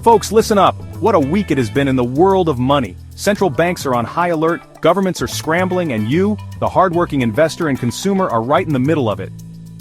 Folks, listen up. What a week it has been in the world of money. Central banks are on high alert, governments are scrambling, and you, the hardworking investor and consumer, are right in the middle of it.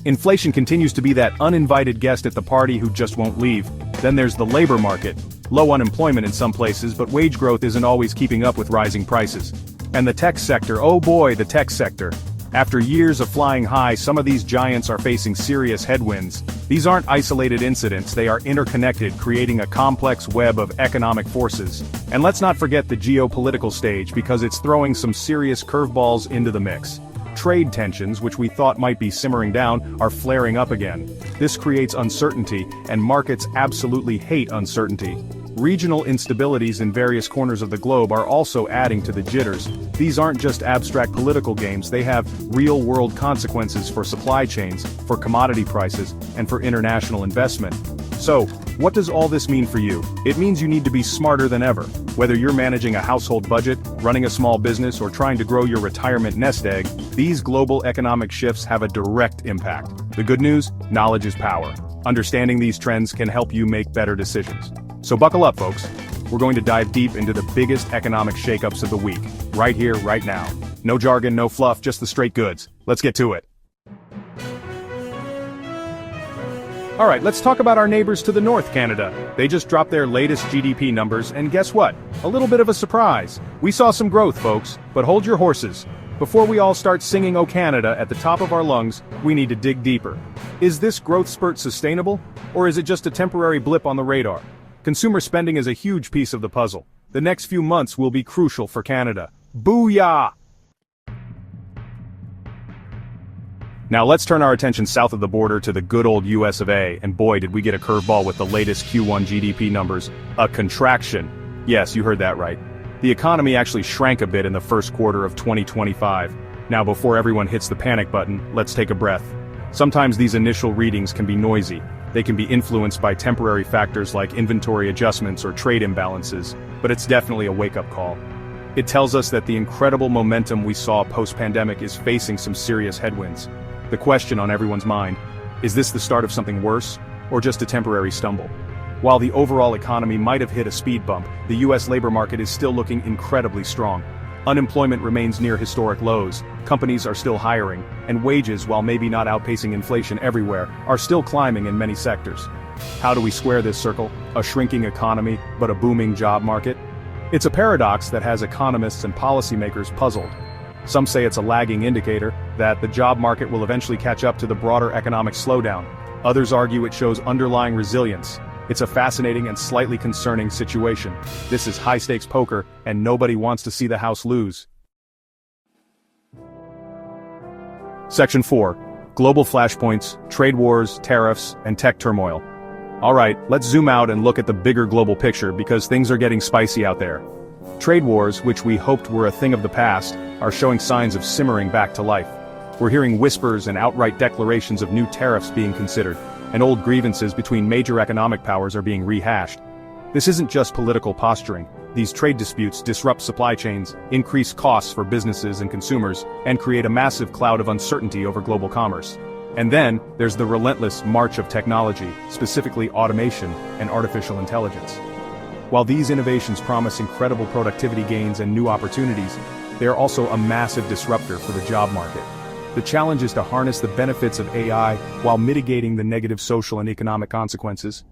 Inflation continues to be that uninvited guest at the party who just won't leave. Then there's the labor market. Low unemployment in some places, but wage growth isn't always keeping up with rising prices. And the tech sector, oh boy, the tech sector. After years of flying high, some of these giants are facing serious headwinds. These aren't isolated incidents, they are interconnected, creating a complex web of economic forces. And let's not forget the geopolitical stage, because it's throwing some serious curveballs into the mix. Trade tensions, which we thought might be simmering down, are flaring up again. This creates uncertainty, and markets absolutely hate uncertainty. Regional instabilities in various corners of the globe are also adding to the jitters. These aren't just abstract political games, they have real-world consequences for supply chains, for commodity prices, and for international investment. So, what does all this mean for you? It means you need to be smarter than ever. Whether you're managing a household budget, running a small business, or trying to grow your retirement nest egg, these global economic shifts have a direct impact. The good news? Knowledge is power. Understanding these trends can help you make better decisions. So buckle up, folks. We're going to dive deep into the biggest economic shakeups of the week, right here, right now. No jargon, no fluff, just the straight goods. Let's get to it. Alright, let's talk about our neighbors to the north, Canada. They just dropped their latest GDP numbers, and guess what? A little bit of a surprise. We saw some growth, folks, but hold your horses. Before we all start singing "O Canada" at the top of our lungs, we need to dig deeper. Is this growth spurt sustainable? Or is it just a temporary blip on the radar? Consumer spending is a huge piece of the puzzle. The next few months will be crucial for Canada. Booyah! Now let's turn our attention south of the border to the good old US of A, and boy did we get a curveball with the latest Q1 GDP numbers. A contraction. Yes, you heard that right. The economy actually shrank a bit in the first quarter of 2025. Now before everyone hits the panic button, let's take a breath. Sometimes these initial readings can be noisy. They can be influenced by temporary factors like inventory adjustments or trade imbalances, but it's definitely a wake-up call. It tells us that the incredible momentum we saw post-pandemic is facing some serious headwinds. The question on everyone's mind, is this the start of something worse, or just a temporary stumble? While the overall economy might have hit a speed bump, the US labor market is still looking incredibly strong. Unemployment remains near historic lows, companies are still hiring, and wages, while maybe not outpacing inflation everywhere, are still climbing in many sectors. How do we square this circle? A shrinking economy, but a booming job market? It's a paradox that has economists and policymakers puzzled. Some say it's a lagging indicator, that the job market will eventually catch up to the broader economic slowdown. Others argue it shows underlying resilience. It's a fascinating and slightly concerning situation. This is high-stakes poker, and nobody wants to see the house lose. Section 4. Global flashpoints, trade wars, tariffs, and tech turmoil. Alright, let's zoom out and look at the bigger global picture because things are getting spicy out there. Trade wars, which we hoped were a thing of the past, are showing signs of simmering back to life. We're hearing whispers and outright declarations of new tariffs being considered, and old grievances between major economic powers are being rehashed. This isn't just political posturing. These trade disputes disrupt supply chains, increase costs for businesses and consumers, and create a massive cloud of uncertainty over global commerce. And then, there's the relentless march of technology, specifically automation and artificial intelligence. While these innovations promise incredible productivity gains and new opportunities, they are also a massive disruptor for the job market. The challenge is to harness the benefits of AI while mitigating the negative social and economic consequences.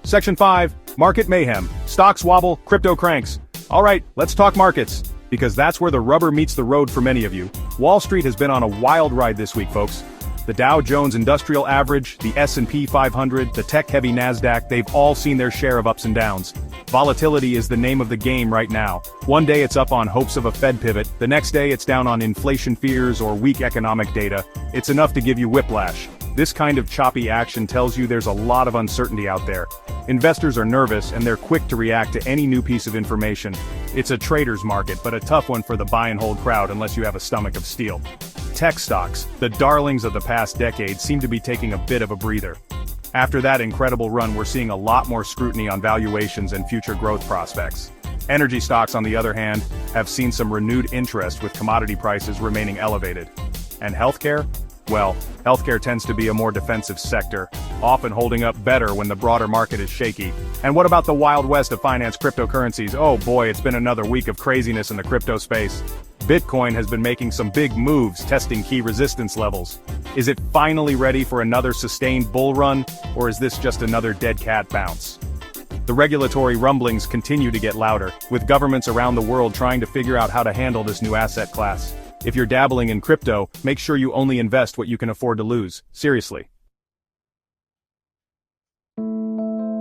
Section 5. Market mayhem. Stocks wobble, crypto cranks. Alright, let's talk markets, because that's where the rubber meets the road for many of you. Wall Street has been on a wild ride this week, folks. The Dow Jones Industrial Average, the S&P 500, the tech-heavy NASDAQ, they've all seen their share of ups and downs. Volatility is the name of the game right now. One day it's up on hopes of a Fed pivot, the next day it's down on inflation fears or weak economic data. It's enough to give you whiplash. This kind of choppy action tells you there's a lot of uncertainty out there. Investors are nervous and they're quick to react to any new piece of information. It's a trader's market, but a tough one for the buy and hold crowd unless you have a stomach of steel. Tech stocks, the darlings of the past decade, seem to be taking a bit of a breather. After that incredible run, we're seeing a lot more scrutiny on valuations and future growth prospects. Energy stocks, on the other hand, have seen some renewed interest with commodity prices remaining elevated. And healthcare? Well, healthcare tends to be a more defensive sector. often holding up better when the broader market is shaky. And what about the Wild West of finance cryptocurrencies? Oh boy, it's been another week of craziness in the crypto space. Bitcoin has been making some big moves, testing key resistance levels. Is it finally ready for another sustained bull run, or is this just another dead cat bounce? The regulatory rumblings continue to get louder, with governments around the world trying to figure out how to handle this new asset class. If you're dabbling in crypto, make sure you only invest what you can afford to lose. Seriously.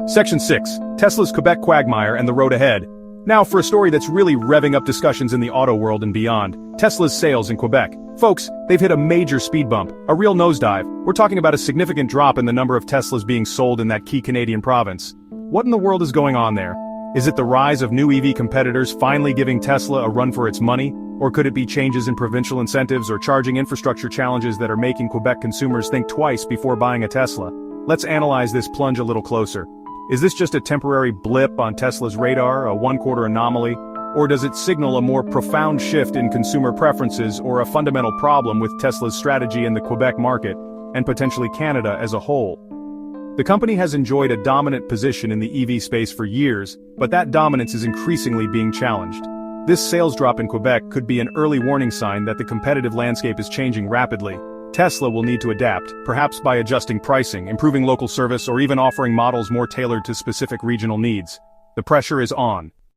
Section 6. Tesla's Quebec quagmire and the road ahead. Now for a story that's really revving up discussions in the auto world and beyond. Tesla's sales in Quebec. Folks, they've hit a major speed bump, a real nosedive. We're talking about a significant drop in the number of Teslas being sold in that key Canadian province. What in the world is going on there? Is it the rise of new EV competitors finally giving Tesla a run for its money? Or could it be changes in provincial incentives or charging infrastructure challenges that are making Quebec consumers think twice before buying a Tesla? Let's analyze this plunge a little closer. Is this just a temporary blip on Tesla's radar, a one-quarter anomaly? Or does it signal a more profound shift in consumer preferences or a fundamental problem with Tesla's strategy in the Quebec market, and potentially Canada as a whole? The company has enjoyed a dominant position in the EV space for years, but that dominance is increasingly being challenged. This sales drop in Quebec could be an early warning sign that the competitive landscape is changing rapidly. Tesla will need to adapt, perhaps by adjusting pricing, improving local service, or even offering models more tailored to specific regional needs. The pressure is on.